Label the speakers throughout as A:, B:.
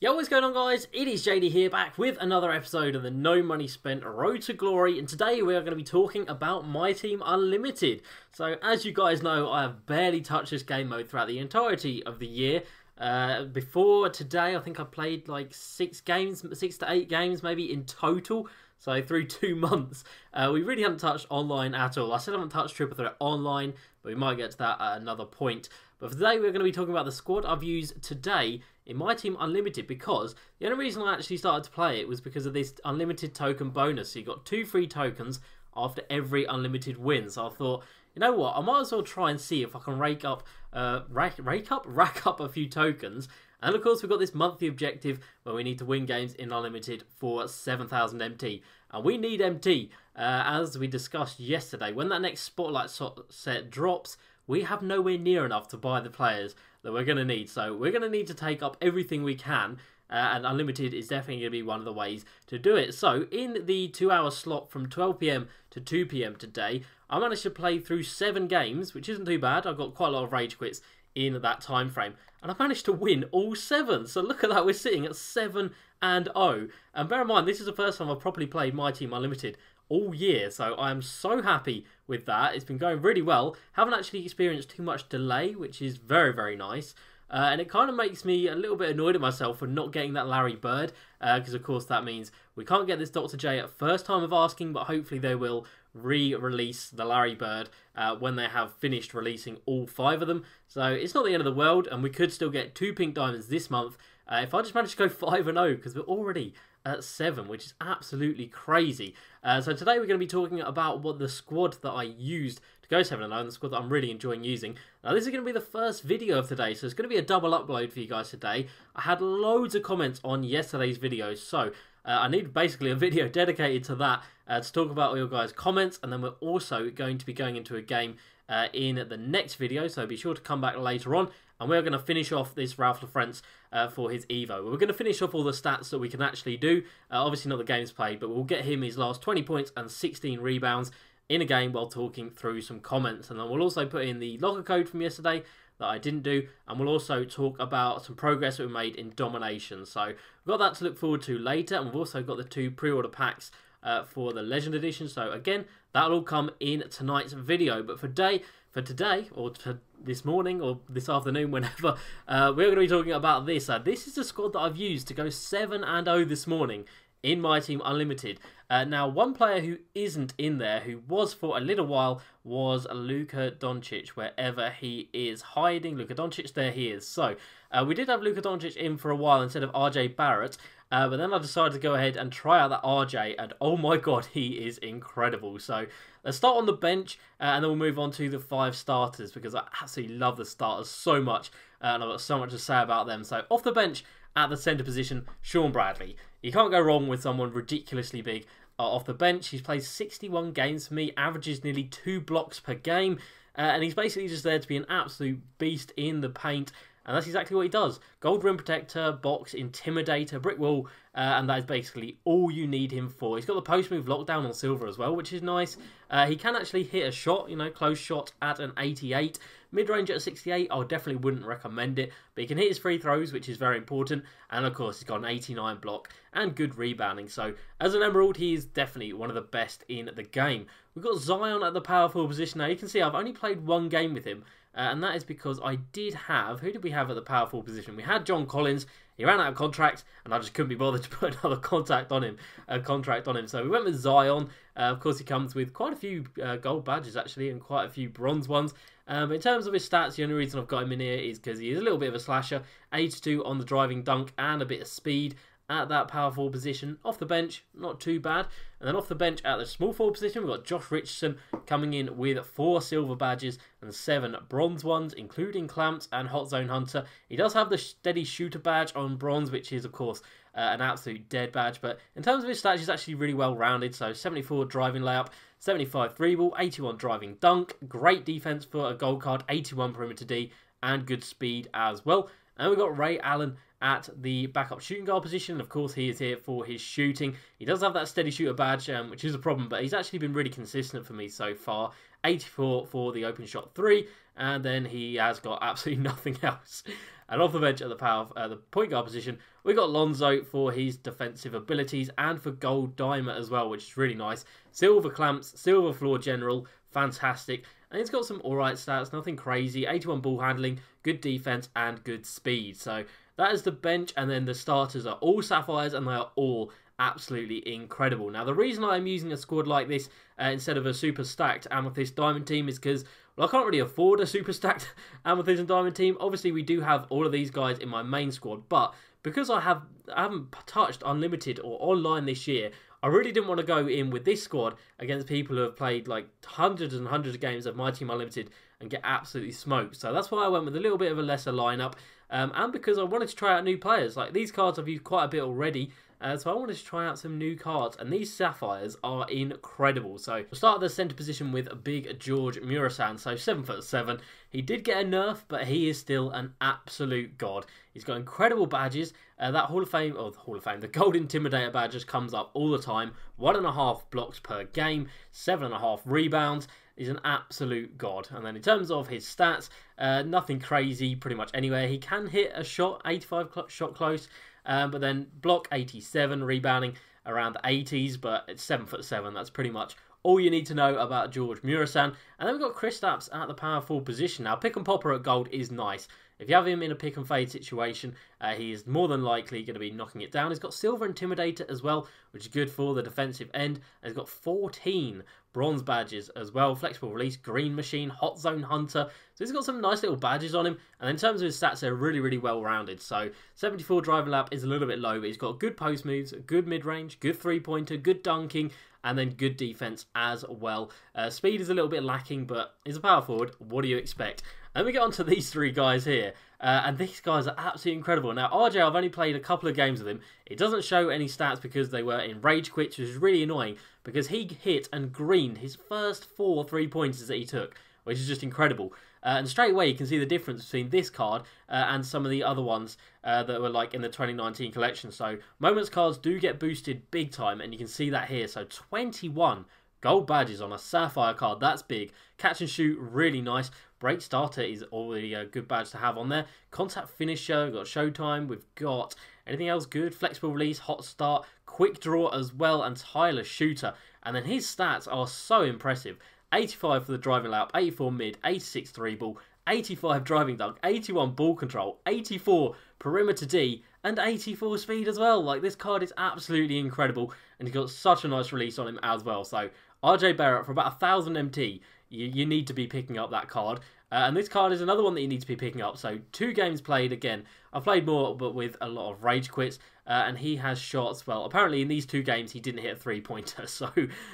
A: Yo, what's going on, guys? It is JD here, back with another episode of the No Money Spent Road to Glory, and today we are going to be talking about Myteam Unlimited. So, as you guys know, I have barely touched this game mode throughout the entirety of the year. Before today, I think I played like 6 to 8 games maybe in total. So through 2 months, we really haven't touched online at all. I still haven't touched Triple Threat Online, but we might get to that at another point. But for today, we're going to be talking about the squad I've used today in Myteam Unlimited, because the only reason I actually started to play it was because of this unlimited token bonus. So you got 2 free tokens after every unlimited win. So I thought, you know what, I might as well try and see if I can rack up a few tokens. And of course, we've got this monthly objective where we need to win games in Unlimited for 7,000 MT. And we need MT, as we discussed yesterday. When that next Spotlight set drops, we have nowhere near enough to buy the players that we're going to need. So we're going to need to take up everything we can. And Unlimited is definitely going to be one of the ways to do it. So in the 2-hour slot from 12 PM to 2 PM today, I managed to play through 7 games, which isn't too bad. I've got quite a lot of rage quits in that time frame, and I managed to win all 7. So look at that, we're sitting at 7-0. And bear in mind, this is the first time I've properly played Myteam Unlimited all year, so I am so happy with that. It's been going really well. Haven't actually experienced too much delay, which is very, very nice. And it kind of makes me a little bit annoyed at myself for not getting that Larry Bird, because of course that means we can't get this Dr. J at first time of asking, but hopefully they will re-release the Larry Bird when they have finished releasing all 5 of them. So it's not the end of the world, and we could still get 2 pink diamonds this month if I just manage to go 5-0, because we're already at 7, which is absolutely crazy. So today we're going to be talking about what the squad that I used to go 7-0, and the squad that I'm really enjoying using. Now this is going to be the first video of today, so it's going to be a double upload for you guys today. I had loads of comments on yesterday's video, so I need basically a video dedicated to that to talk about all your guys' comments, and then we're also going to be going into a game in the next video, so be sure to come back later on, and we're going to finish off this Ralph Lafrance for his Evo. We're going to finish off all the stats that we can actually do, obviously not the games played, but we'll get him his last 20 points and 16 rebounds in a game while talking through some comments, and then we'll also put in the locker code from yesterday that I didn't do, and we'll also talk about some progress that we made in domination. So we've got that to look forward to later, and we've also got the 2 pre-order packs for the Legend Edition. So again, that'll all come in tonight's video. But for today, or this morning, or this afternoon, whenever, we're going to be talking about this. This is the squad that I've used to go 7-0 this morning in Myteam Unlimited. Now, one player who isn't in there, who was for a little while, was Luka Doncic, wherever he is hiding. Luka Doncic, there he is. So, we did have Luka Doncic in for a while instead of RJ Barrett, but then I decided to go ahead and try out that RJ, and oh my god, he is incredible. So, let's start on the bench, and then we'll move on to the 5 starters, because I absolutely love the starters so much, and I've got so much to say about them. So, off the bench, at the centre position, Sean Bradley. You can't go wrong with someone ridiculously big off the bench. He's played 61 games for me, averages nearly 2 blocks per game, and he's basically just there to be an absolute beast in the paint, and that's exactly what he does. Gold rim protector, box, intimidator, brick wall, and that is basically all you need him for. He's got the post move lockdown on silver as well, which is nice. He can actually hit a shot, close shot at an 88. Mid-range at a 68, I definitely wouldn't recommend it, but he can hit his free throws, which is very important, and of course he's got an 89 block and good rebounding. So as an Emerald, he is definitely one of the best in the game. We've got Zion at the power forward position. Now you can see I've only played 1 game with him, and that is because I did have, who did we have at the power forward position? We had John Collins. He ran out of contract, and I just couldn't be bothered to put another contract on him. So we went with Zion. Of course, he comes with quite a few gold badges, actually, and quite a few bronze ones. But in terms of his stats, the only reason I've got him in here is because he is a little bit of a slasher. 82 on the driving dunk and a bit of speed at that power forward position. Off the bench, not too bad. And then off the bench at the small forward position, we've got Josh Richardson coming in with 4 silver badges and 7 bronze ones, including Clamps and Hot Zone Hunter. He does have the steady shooter badge on bronze, which is, of course, an absolute dead badge. But in terms of his stats, he's actually really well rounded. So 74 driving layup, 75 3 ball, 81 driving dunk, great defense for a gold card, 81 perimeter D, and good speed as well. And we've got Ray Allen at the backup shooting guard position. Of course, he is here for his shooting. He does have that steady shooter badge, which is a problem, but he's actually been really consistent for me so far. 84 for the open shot 3, and then he has got absolutely nothing else. And off the bench at the point guard position, We got Lonzo for his defensive abilities and for gold dimer as well, which is really nice. Silver clamps, silver floor general, fantastic. And he's got some alright stats, nothing crazy. 81 ball handling, good defense, and good speed. So that is the bench, and then the starters are all sapphires, and they are all absolutely incredible. Now, the reason I'm using a squad like this instead of a super stacked Amethyst Diamond team is because, well, I can't really afford a super stacked Amethyst and Diamond team. Obviously, we do have all of these guys in my main squad, but because I haven't touched Unlimited or online this year, I really didn't want to go in with this squad against people who have played like hundreds and hundreds of games of Myteam Unlimited and get absolutely smoked. So that's why I went with a little bit of a lesser lineup, and because I wanted to try out new players. Like, these cards I've used quite a bit already, so I wanted to try out some new cards, and these sapphires are incredible. So we'll start at the centre position with Big George Muresan, so 7'7". He did get a nerf, but he is still an absolute god. He's got incredible badges. That the Gold Intimidator badge just comes up all the time. 1.5 blocks per game, 7.5 rebounds. He's an absolute god. And then in terms of his stats, nothing crazy pretty much anywhere. He can hit a shot, 85 shot close, but then block 87, rebounding around the 80s, but it's 7'7". That's pretty much all you need to know about George Muresan. And then we've got Kristaps at the power forward position. Now, pick and popper at gold is nice. If you have him in a pick and fade situation, he is more than likely going to be knocking it down. He's got Silver Intimidator as well, which is good for the defensive end. And he's got 14 bronze badges as well. Flexible Release, Green Machine, Hot Zone Hunter. So he's got some nice little badges on him. And in terms of his stats, they're really, really well rounded. So 74 driving lap is a little bit low, but he's got good post moves, good mid-range, good three-pointer, good dunking, and then good defense as well. Speed is a little bit lacking, but he's a power forward. What do you expect? And we get on to these three guys here. And these guys are absolutely incredible. Now, RJ, I've only played a couple of games with him. It doesn't show any stats because they were in rage quits, which is really annoying because he hit and greened his first 4 3-pointers that he took, which is just incredible. And straight away, you can see the difference between this card and some of the other ones that were like in the 2019 collection. So Moments cards do get boosted big time, and you can see that here. So 21 gold badges on a Sapphire card. That's big. Catch and shoot, really nice. Break starter is already a good badge to have on there. Contact finisher, we've got Showtime. We've got anything else good? Flexible release, hot start, quick draw as well, and tireless shooter. And then his stats are so impressive. 85 for the driving layup, 84 mid, 86 3 ball, 85 driving dunk, 81 ball control, 84 perimeter D, and 84 speed as well. Like, this card is absolutely incredible, and he's got such a nice release on him as well. So RJ Barrett for about 1,000 MT, you need to be picking up that card. And this card is another one that you need to be picking up. So 2 games played. Again, I've played more, but with a lot of rage quits. And he has shots. Well, apparently in these 2 games, he didn't hit a 3-pointer. So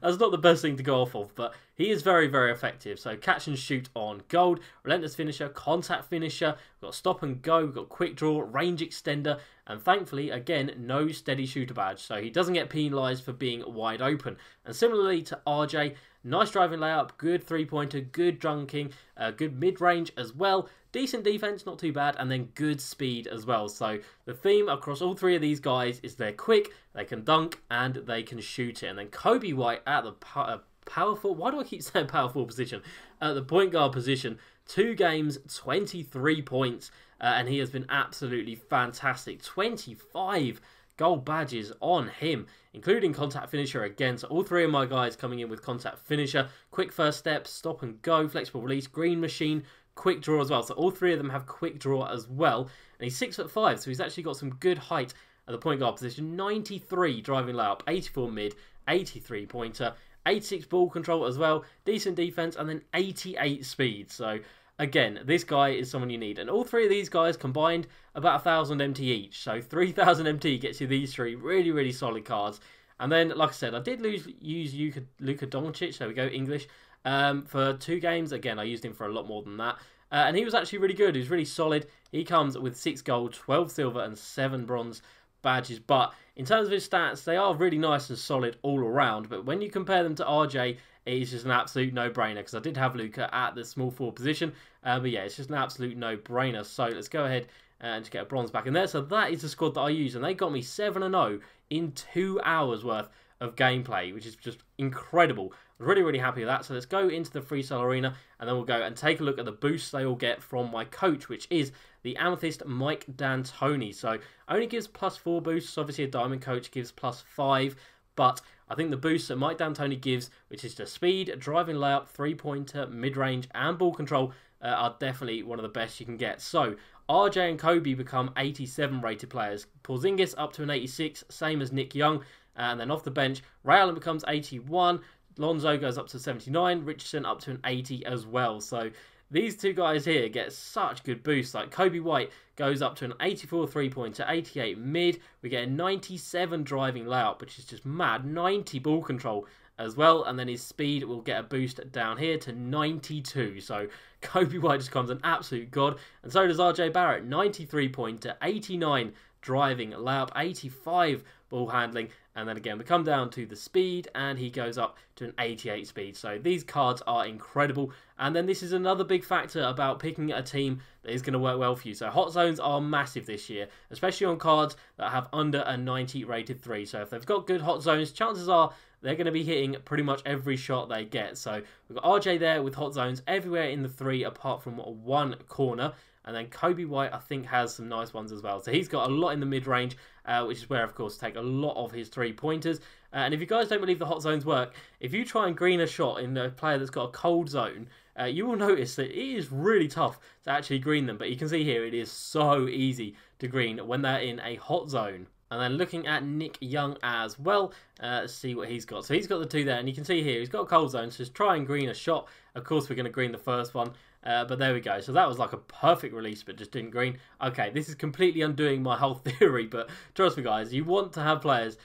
A: that's not the best thing to go off of. But he is very, very effective. So catch and shoot on gold. Relentless finisher. Contact finisher. We've got stop and go. We've got quick draw. Range extender. And thankfully, again, no steady shooter badge. So he doesn't get penalised for being wide open. And similarly to RJ, nice driving layup, good 3-pointer, good dunking, good mid-range as well, decent defense, not too bad, and then good speed as well. So the theme across all 3 of these guys is they're quick, they can dunk, and they can shoot it. And then Kobe White at the powerful, why do I keep saying powerful position? At the point guard position, 2 games, 23 points, and he has been absolutely fantastic. 25 gold badges on him, including contact finisher again. So all 3 of my guys coming in with contact finisher, quick first step, stop and go, flexible release, green machine, quick draw as well. So all 3 of them have quick draw as well. And he's 6'5", so he's actually got some good height at the point guard position. 93 driving layup, 84 mid, 83 pointer, 86 ball control as well, decent defense, and then 88 speed. So again, this guy is someone you need. And all 3 of these guys combined, about 1,000 MT each. So 3,000 MT gets you these 3 really, really solid cards. And then, like I said, I did use Luka Doncic, there we go, English, for 2 games. Again, I used him for a lot more than that. And he was actually really good. He was really solid. He comes with 6 gold, 12 silver, and 7 bronze badges. But in terms of his stats, they are really nice and solid all around. But when you compare them to RJ, it's just an absolute no-brainer, because I did have Luka at the small forward position. But yeah, it's just an absolute no-brainer. So let's go ahead and just get a bronze back in there. So that is the squad that I used, and they got me 7-0 in 2 hours worth of gameplay, which is just incredible. I was really, really happy with that. So let's go into the freestyle arena, and then we'll go and take a look at the boosts they all get from my coach, which is the Amethyst Mike D'Antoni. So only gives +4 boosts. Obviously, a Diamond Coach gives +5, but I think the boosts that Mike D'Antoni gives, which is to speed, driving layup, three-pointer, mid-range, and ball control, are definitely one of the best you can get. So RJ and Kobe become 87 rated players. Porzingis up to an 86, same as Nick Young. And then off the bench, Ray Allen becomes 81. Lonzo goes up to 79. Richardson up to an 80 as well. So these two guys here get such good boosts. Like Kobe White goes up to an 84 3-pointer, 88 mid. We get a 97 driving layup, which is just mad. 90 ball control as well. And then his speed will get a boost down here to 92. So Kobe White just becomes an absolute god. And so does RJ Barrett. 93 pointer, 89 driving layup, 85 ball handling, and then again we come down to the speed and he goes up to an 88 speed. So these cards are incredible, and then this is another big factor about picking a team that is going to work well for you. So hot zones are massive this year, especially on cards that have under a 90 rated 3. So if they've got good hot zones, chances are they're going to be hitting pretty much every shot they get. So we've got RJ there with hot zones everywhere in the 3 apart from one corner. And then Kobe White, I think, has some nice ones as well. So he's got a lot in the mid-range, which is where, of course, take a lot of his three-pointers. And if you guys don't believe the hot zones work, if you try and green a shot in a player that's got a cold zone, you will notice that it is really tough to actually green them. But you can see here, it is so easy to green when they're in a hot zone. And then looking at Nick Young as well, let's see what he's got. So he's got the 2 there, and you can see here, he's got a cold zone, so just try and green a shot. Of course, we're going to green the first one, but there we go. So that was like a perfect release, but just didn't green. Okay, this is completely undoing my whole theory, but trust me, guys, you want to have players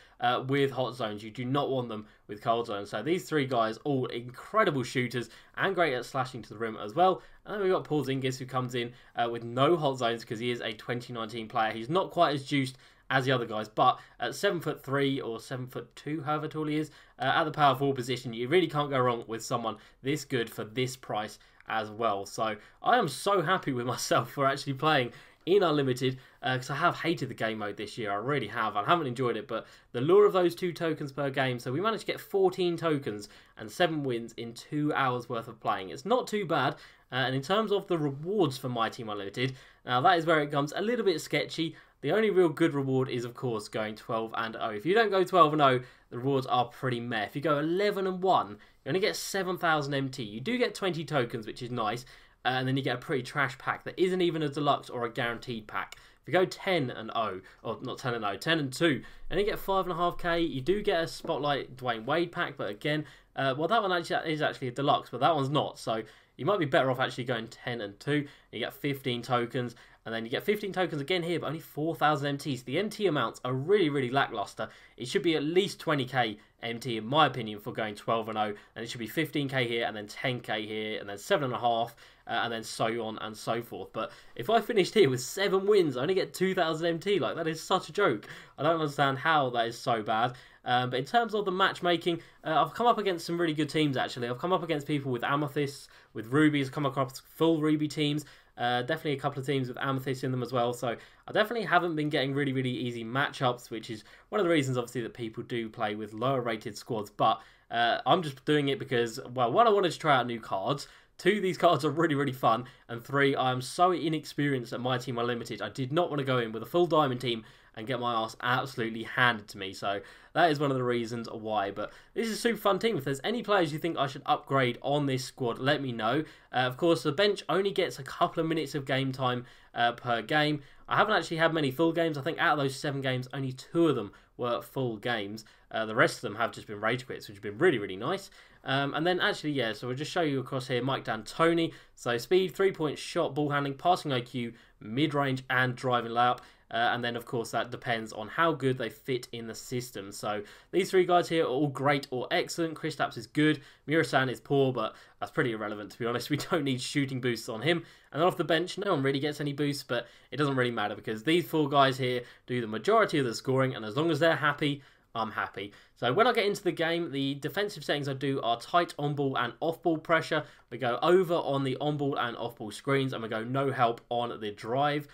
A: with hot zones. You do not want them with cold zones. So these 3 guys, all incredible shooters and great at slashing to the rim as well. And then we've got Porzingis, who comes in with no hot zones because he is a 2019 player. He's not quite as juiced as the other guys, but at 7'3" or 7'2", however tall he is, at the power forward position, you really can't go wrong with someone this good for this price as well. So I am so happy with myself for actually playing in Unlimited, because I have hated the game mode this year. I really have. I haven't enjoyed it, but the lure of those 2 tokens per game, so we managed to get 14 tokens and 7 wins in 2 hours worth of playing. It's not too bad. And in terms of the rewards for My Team Unlimited, now that is where it becomes a little bit sketchy. The only real good reward is, of course, going 12-0. If you don't go 12-0, the rewards are pretty meh. If you go 11-1, you only get 7,000 MT. You do get 20 tokens, which is nice, and then you get a pretty trash pack that isn't even a deluxe or a guaranteed pack. If you go 10-0, or not 10-0, 10-2, and you get 5.5k, you do get a Spotlight Dwayne Wade pack, but again, well, that one actually is actually a deluxe, but that one's not, so you might be better off actually going 10-2. You get 15 tokens, and then you get 15 tokens again here, but only 4,000 MTs. The MT amounts are really, really lackluster. It should be at least 20k MT, in my opinion, for going 12-0, and it should be 15k here, and then 10k here, and then 7.5, and then so on and so forth. But if I finished here with 7 wins, I only get 2,000 MT. Like, that is such a joke. I don't understand how that is so bad. But in terms of the matchmaking, I've come up against some really good teams, actually. I've come up against people with Amethysts, with Rubies, come across full Ruby teams. Definitely a couple of teams with Amethyst in them as well. So I definitely haven't been getting really, really easy matchups, which is one of the reasons, obviously, that people do play with lower rated squads. But I'm just doing it because, well, 1, I wanted to try out new cards. 2, these cards are really, really fun. And 3, I am so inexperienced at My Team Unlimited. I did not want to go in with a full diamond team and get my ass absolutely handed to me. So that is one of the reasons why. But this is a super fun team. If there's any players you think I should upgrade on this squad, let me know. Of course, the bench only gets a couple of minutes of game time per game. I haven't actually had many full games. I think out of those 7 games, only 2 of them were full games. The rest of them have just been rage quits, which has been really, really nice. And then actually, yeah, so we'll just show you across here Mike D'Antoni. So speed, 3-point shot, ball handling, passing IQ, mid-range, and driving layup. And then, of course, that depends on how good they fit in the system. So these 3 guys here are all great or excellent. Kristaps is good. Muresan is poor, but that's pretty irrelevant, to be honest. We don't need shooting boosts on him. And then off the bench, no one really gets any boosts, but it doesn't really matter because these 4 guys here do the majority of the scoring, and as long as they're happy, I'm happy. So when I get into the game, the defensive settings I do are tight on-ball and off-ball pressure. We go over on the on-ball and off-ball screens, and we go no help on the drive.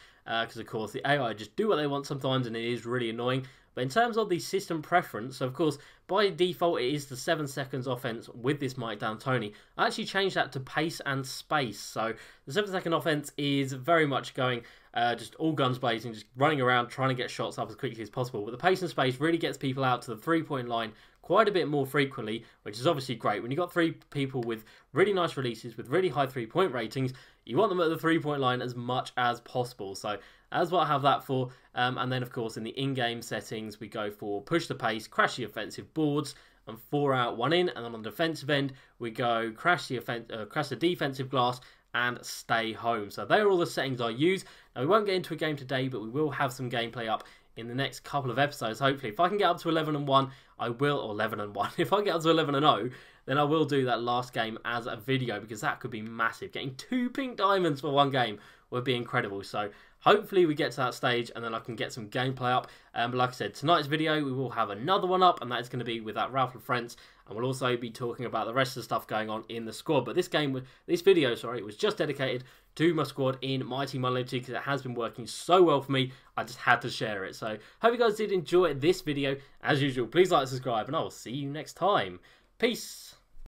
B: because of course the AI just do what they want sometimes, and it is really annoying. But in terms of the system preference, so of course, by default, it is the 7 seconds offense with this mic down Tony. I actually changed that to pace and space. So the 7 second offense is very much going just all guns blazing, just running around, trying to get shots up as quickly as possible. But the pace and space really gets people out to the 3-point line quite a bit more frequently, which is obviously great. When you've got 3 people with really nice releases, with really high 3-point ratings, you want them at the 3-point line as much as possible. So that's what I have that for. And then, of course, in the in-game settings, we go for push the pace, crash the offensive boards, and 4 out, 1 in. And then on the defensive end, we go crash the defensive glass and stay home. So they're all the settings I use. Now, we won't get into a game today, but we will have some gameplay up in the next couple of episodes, hopefully. If I can get up to 11-1, I will, or 11-1. If I get up to 11-0, then I will do that last game as a video, because that could be massive. Getting 2 pink diamonds for 1 game would be incredible. So hopefully we get to that stage, and then I can get some gameplay up. But like I said, tonight's video, we will have another one up, and that is going to be with that Ralph LaFrance, and we'll also be talking about the rest of the stuff going on in the squad. But this video, was just dedicated to my squad in Myteam Unlimited, because it has been working so well for me. I just had to share it. So hope you guys did enjoy this video. As usual, please like and subscribe, and I will see you next time. Peace.